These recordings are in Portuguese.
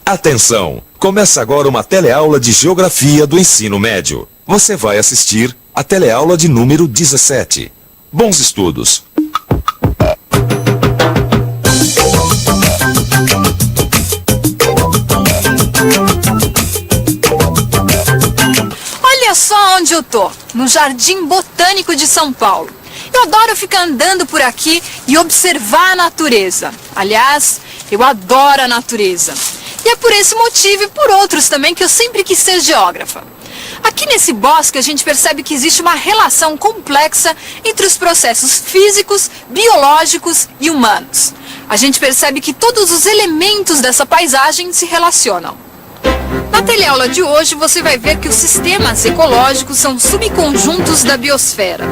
Atenção! Começa agora uma teleaula de Geografia do Ensino Médio. Você vai assistir a teleaula de número 17. Bons estudos! Olha só onde eu tô, no Jardim Botânico de São Paulo. Eu adoro ficar andando por aqui e observar a natureza. Aliás, eu adoro a natureza. E é por esse motivo e por outros também que eu sempre quis ser geógrafa. Aqui nesse bosque a gente percebe que existe uma relação complexa entre os processos físicos, biológicos e humanos. A gente percebe que todos os elementos dessa paisagem se relacionam. Na teleaula de hoje você vai ver que os sistemas ecológicos são subconjuntos da biosfera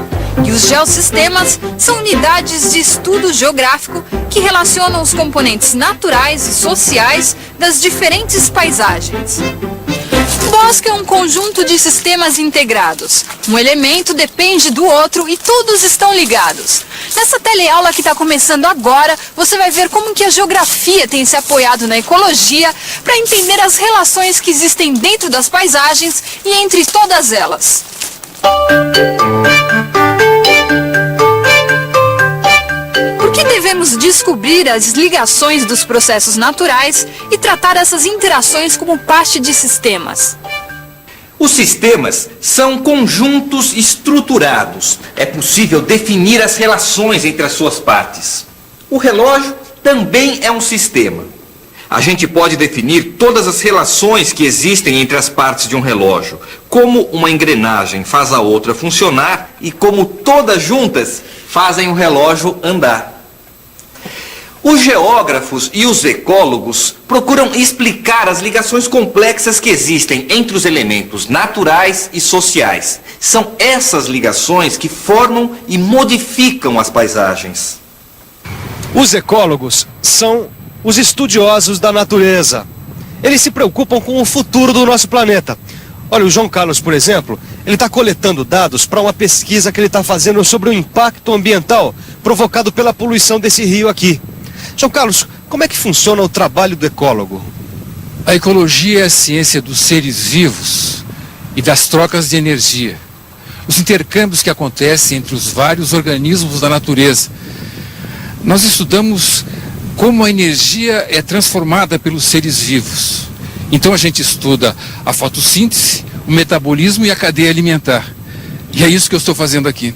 e os geossistemas são unidades de estudo geográfico que relacionam os componentes naturais e sociais das diferentes paisagens. O bosque é um conjunto de sistemas integrados. Um elemento depende do outro e todos estão ligados. Nessa teleaula que está começando agora, você vai ver como que a geografia tem se apoiado na ecologia para entender as relações que existem dentro das paisagens e entre todas elas. Por que devemos descobrir as ligações dos processos naturais e tratar essas interações como parte de sistemas? Os sistemas são conjuntos estruturados. É possível definir as relações entre as suas partes. O relógio também é um sistema. A gente pode definir todas as relações que existem entre as partes de um relógio, como uma engrenagem faz a outra funcionar e como todas juntas fazem o relógio andar. Os geógrafos e os ecólogos procuram explicar as ligações complexas que existem entre os elementos naturais e sociais. São essas ligações que formam e modificam as paisagens. Os ecólogos são os estudiosos da natureza. Eles se preocupam com o futuro do nosso planeta. Olha, o João Carlos, por exemplo, ele está coletando dados para uma pesquisa que ele está fazendo sobre o impacto ambiental provocado pela poluição desse rio aqui. João Carlos, como é que funciona o trabalho do ecólogo? A ecologia é a ciência dos seres vivos e das trocas de energia. Os intercâmbios que acontecem entre os vários organismos da natureza. Nós estudamos como a energia é transformada pelos seres vivos. Então a gente estuda a fotossíntese, o metabolismo e a cadeia alimentar. E é isso que eu estou fazendo aqui.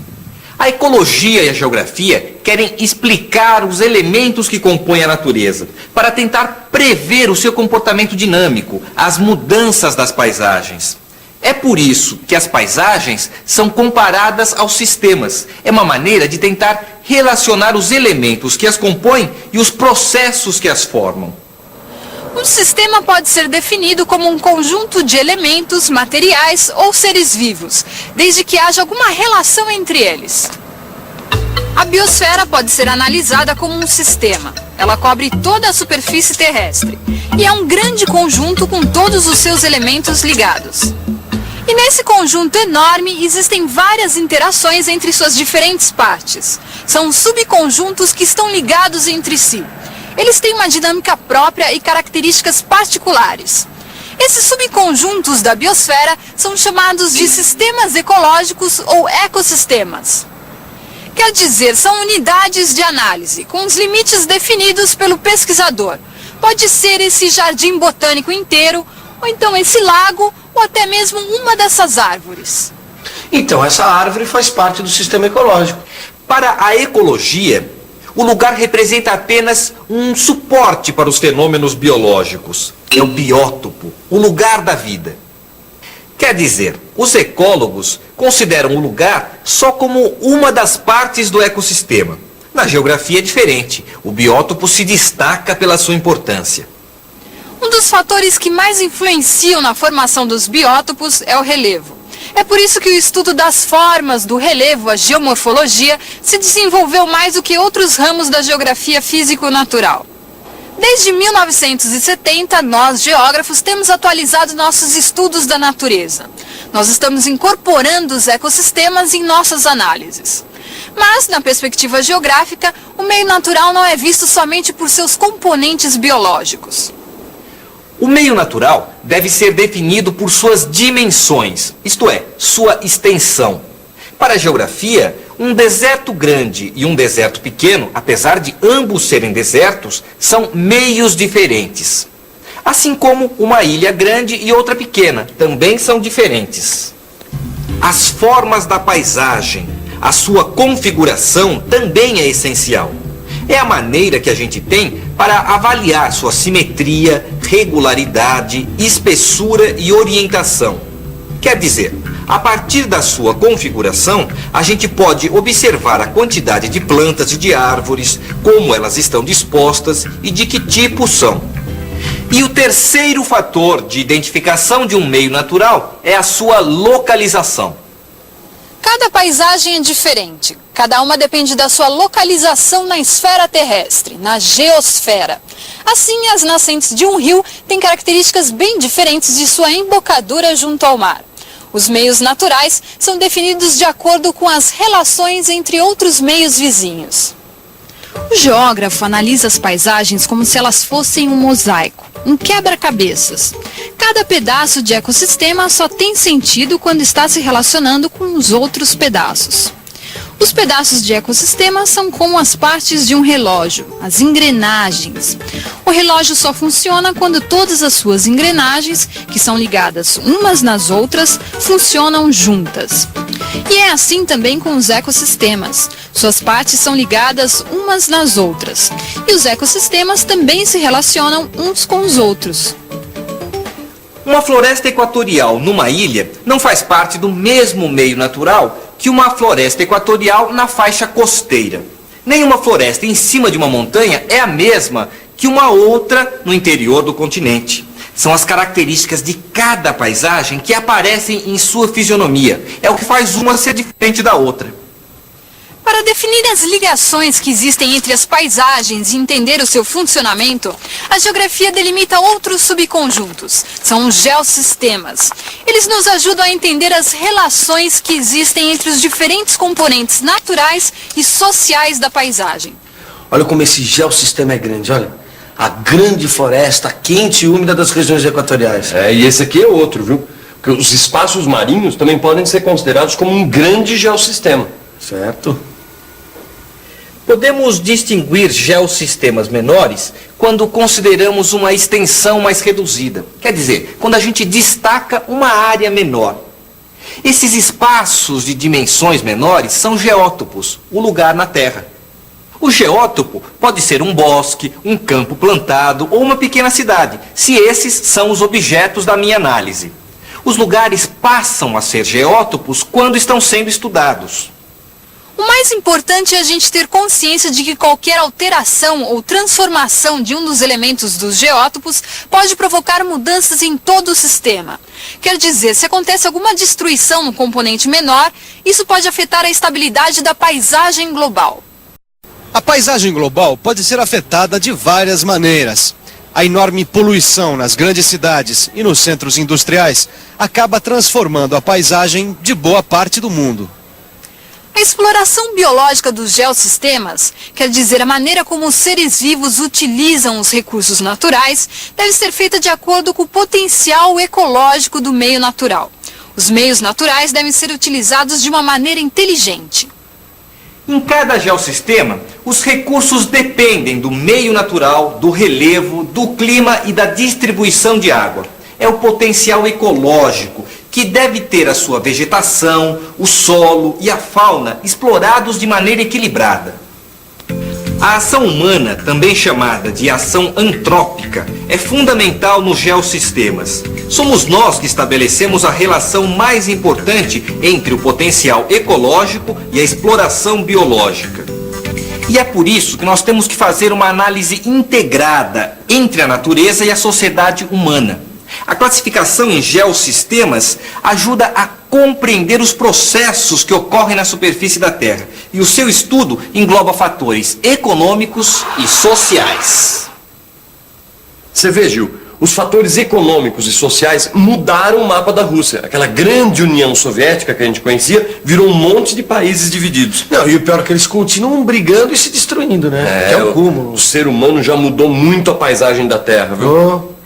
A ecologia e a geografia querem explicar os elementos que compõem a natureza, para tentar prever o seu comportamento dinâmico, as mudanças das paisagens. É por isso que as paisagens são comparadas aos sistemas. É uma maneira de tentar relacionar os elementos que as compõem e os processos que as formam. Um sistema pode ser definido como um conjunto de elementos, materiais ou seres vivos, desde que haja alguma relação entre eles. A biosfera pode ser analisada como um sistema. Ela cobre toda a superfície terrestre e é um grande conjunto com todos os seus elementos ligados. E nesse conjunto enorme existem várias interações entre suas diferentes partes. São subconjuntos que estão ligados entre si. Eles têm uma dinâmica própria e características particulares. Esses subconjuntos da biosfera são chamados de sistemas ecológicos ou ecossistemas. Quer dizer, são unidades de análise, com os limites definidos pelo pesquisador. Pode ser esse jardim botânico inteiro, ou então esse lago, ou até mesmo uma dessas árvores. Então, essa árvore faz parte do sistema ecológico. Para a ecologia, o lugar representa apenas um suporte para os fenômenos biológicos. É o biótopo, o lugar da vida. Quer dizer, os ecólogos consideram o lugar só como uma das partes do ecossistema. Na geografia é diferente. O biótopo se destaca pela sua importância. Um dos fatores que mais influenciam na formação dos biótopos é o relevo. É por isso que o estudo das formas do relevo, a geomorfologia, se desenvolveu mais do que outros ramos da geografia físico-natural. Desde 1970, nós, geógrafos, temos atualizado nossos estudos da natureza. Nós estamos incorporando os ecossistemas em nossas análises. Mas, na perspectiva geográfica, o meio natural não é visto somente por seus componentes biológicos. O meio natural deve ser definido por suas dimensões, isto é, sua extensão. Para a geografia, um deserto grande e um deserto pequeno, apesar de ambos serem desertos, são meios diferentes. Assim como uma ilha grande e outra pequena, também são diferentes. As formas da paisagem, a sua configuração também é essencial. É a maneira que a gente tem para avaliar sua simetria, regularidade, espessura e orientação. Quer dizer, a partir da sua configuração, a gente pode observar a quantidade de plantas e de árvores, como elas estão dispostas e de que tipo são. E o terceiro fator de identificação de um meio natural é a sua localização. Cada paisagem é diferente. Cada uma depende da sua localização na esfera terrestre, na geosfera. Assim, as nascentes de um rio têm características bem diferentes de sua embocadura junto ao mar. Os meios naturais são definidos de acordo com as relações entre outros meios vizinhos. O geógrafo analisa as paisagens como se elas fossem um mosaico, um quebra-cabeças. Cada pedaço de ecossistema só tem sentido quando está se relacionando com os outros pedaços. Os pedaços de ecossistema são como as partes de um relógio, as engrenagens. O relógio só funciona quando todas as suas engrenagens, que são ligadas umas nas outras, funcionam juntas. E é assim também com os ecossistemas. Suas partes são ligadas umas nas outras. E os ecossistemas também se relacionam uns com os outros. Uma floresta equatorial numa ilha não faz parte do mesmo meio natural que uma floresta equatorial na faixa costeira. Nenhuma floresta em cima de uma montanha é a mesma que uma outra no interior do continente. São as características de cada paisagem que aparecem em sua fisionomia. É o que faz uma ser diferente da outra. Para definir as ligações que existem entre as paisagens e entender o seu funcionamento, a geografia delimita outros subconjuntos. São os geossistemas. Eles nos ajudam a entender as relações que existem entre os diferentes componentes naturais e sociais da paisagem. Olha como esse geossistema é grande, olha. A grande floresta quente e úmida das regiões equatoriais. E esse aqui é outro, viu? Porque os espaços marinhos também podem ser considerados como um grande geossistema. Certo? Podemos distinguir geossistemas menores quando consideramos uma extensão mais reduzida. Quer dizer, quando a gente destaca uma área menor. Esses espaços de dimensões menores são geótopos, o lugar na Terra. O geótopo pode ser um bosque, um campo plantado ou uma pequena cidade, se esses são os objetos da minha análise. Os lugares passam a ser geótopos quando estão sendo estudados. O mais importante é a gente ter consciência de que qualquer alteração ou transformação de um dos elementos dos geótopos pode provocar mudanças em todo o sistema. Quer dizer, se acontece alguma destruição no componente menor, isso pode afetar a estabilidade da paisagem global. A paisagem global pode ser afetada de várias maneiras. A enorme poluição nas grandes cidades e nos centros industriais acaba transformando a paisagem de boa parte do mundo. A exploração biológica dos geossistemas, quer dizer, a maneira como os seres vivos utilizam os recursos naturais, deve ser feita de acordo com o potencial ecológico do meio natural. Os meios naturais devem ser utilizados de uma maneira inteligente. Em cada geossistema, os recursos dependem do meio natural, do relevo, do clima e da distribuição de água. É o potencial ecológico que deve ter a sua vegetação, o solo e a fauna explorados de maneira equilibrada. A ação humana, também chamada de ação antrópica, é fundamental nos geossistemas. Somos nós que estabelecemos a relação mais importante entre o potencial ecológico e a exploração biológica. E é por isso que nós temos que fazer uma análise integrada entre a natureza e a sociedade humana. A classificação em geossistemas ajuda a compreender os processos que ocorrem na superfície da Terra. E o seu estudo engloba fatores econômicos e sociais. Você vê, Gil, os fatores econômicos e sociais mudaram o mapa da Rússia. Aquela grande União Soviética que a gente conhecia virou um monte de países divididos. Não, e o pior é que eles continuam brigando e se destruindo, né? É o cúmulo. O ser humano já mudou muito a paisagem da Terra, viu? Oh.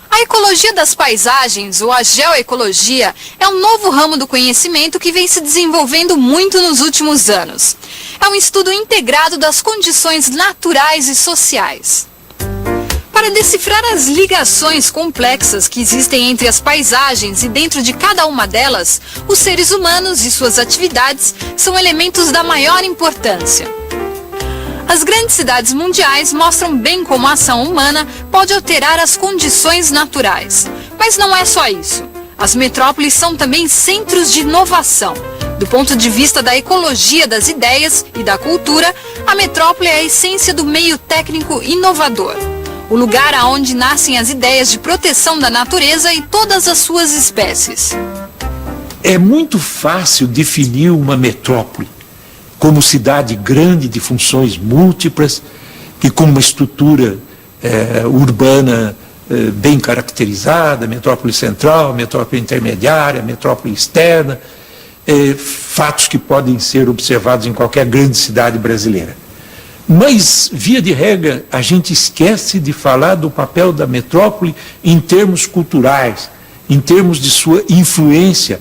A ecologia das paisagens, ou a geoecologia, é um novo ramo do conhecimento que vem se desenvolvendo muito nos últimos anos. É um estudo integrado das condições naturais e sociais. Para decifrar as ligações complexas que existem entre as paisagens e dentro de cada uma delas, os seres humanos e suas atividades são elementos da maior importância. As grandes cidades mundiais mostram bem como a ação humana pode alterar as condições naturais. Mas não é só isso. As metrópoles são também centros de inovação. Do ponto de vista da ecologia das ideias e da cultura, a metrópole é a essência do meio técnico inovador. O lugar aonde nascem as ideias de proteção da natureza e todas as suas espécies. É muito fácil definir uma metrópole como cidade grande de funções múltiplas, que com uma estrutura urbana bem caracterizada, metrópole central, metrópole intermediária, metrópole externa, fatos que podem ser observados em qualquer grande cidade brasileira. Mas, via de regra, a gente esquece de falar do papel da metrópole em termos culturais, em termos de sua influência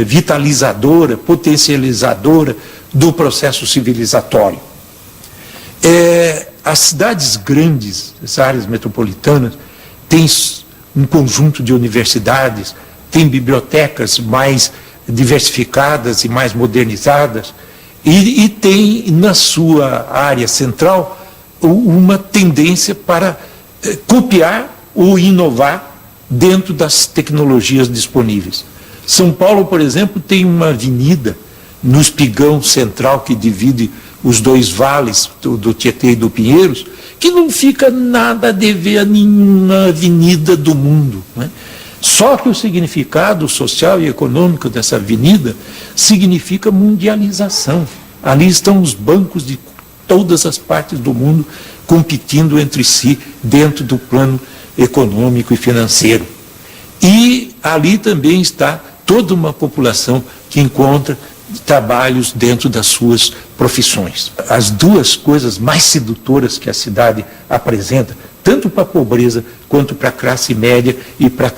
vitalizadora, potencializadora do processo civilizatório. As cidades grandes, as áreas metropolitanas, têm um conjunto de universidades, têm bibliotecas mais diversificadas e mais modernizadas, e tem na sua área central uma tendência para copiar ou inovar dentro das tecnologias disponíveis. São Paulo, por exemplo, tem uma avenida no espigão central que divide os dois vales do Tietê e do Pinheiros, que não fica nada a dever a nenhuma avenida do mundo, né? Só que o significado social e econômico dessa avenida significa mundialização. Ali estão os bancos de todas as partes do mundo competindo entre si dentro do plano econômico e financeiro. E ali também está toda uma população que encontra trabalhos dentro das suas profissões. As duas coisas mais sedutoras que a cidade apresenta, tanto para a pobreza quanto para a classe média e para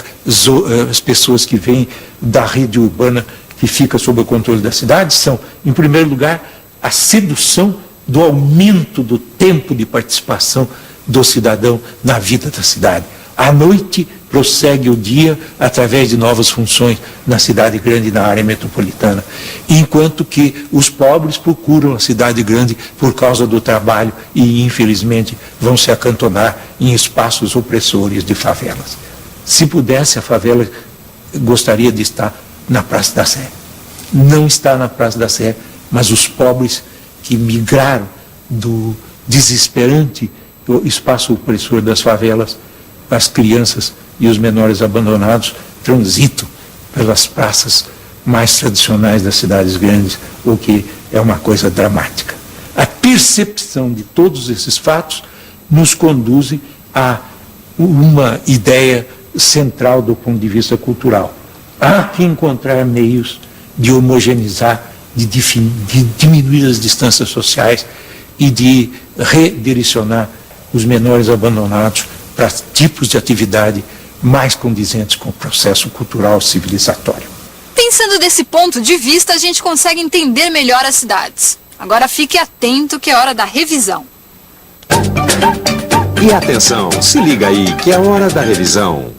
as pessoas que vêm da rede urbana que fica sob o controle da cidade, são, em primeiro lugar, a sedução do aumento do tempo de participação do cidadão na vida da cidade. À noite prossegue o dia através de novas funções na cidade grande e na área metropolitana, enquanto que os pobres procuram a cidade grande por causa do trabalho e, infelizmente, vão se acantonar em espaços opressores de favelas. Se pudesse, a favela gostaria de estar na Praça da Sé. Não está na Praça da Sé, mas os pobres que migraram do desesperante espaço opressor das favelas, as crianças e os menores abandonados transitam pelas praças mais tradicionais das cidades grandes, o que é uma coisa dramática. A percepção de todos esses fatos nos conduz a uma ideia central do ponto de vista cultural. Há que encontrar meios de homogeneizar, de diminuir as distâncias sociais e de redirecionar os menores abandonados para tipos de atividade mais condizentes com o processo cultural civilizatório. Pensando desse ponto de vista, a gente consegue entender melhor as cidades. Agora fique atento que é hora da revisão. E atenção, se liga aí que é hora da revisão.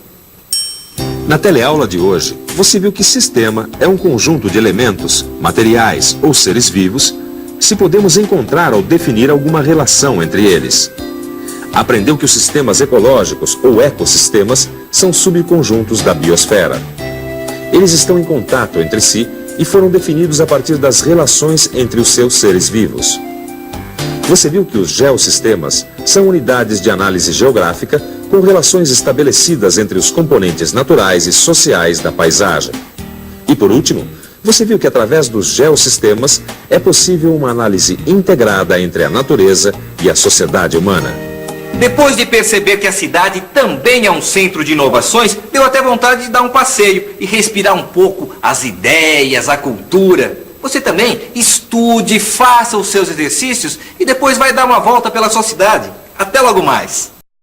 Na teleaula de hoje, você viu que sistema é um conjunto de elementos, materiais ou seres vivos, se podemos encontrar ou definir alguma relação entre eles. Aprendeu que os sistemas ecológicos ou ecossistemas são subconjuntos da biosfera. Eles estão em contato entre si e foram definidos a partir das relações entre os seus seres vivos. Você viu que os geossistemas são unidades de análise geográfica com relações estabelecidas entre os componentes naturais e sociais da paisagem. E por último, você viu que através dos geossistemas é possível uma análise integrada entre a natureza e a sociedade humana. Depois de perceber que a cidade também é um centro de inovações, deu até vontade de dar um passeio e respirar um pouco as ideias, a cultura. Você também estude, faça os seus exercícios e depois vai dar uma volta pela sua cidade. Até logo mais!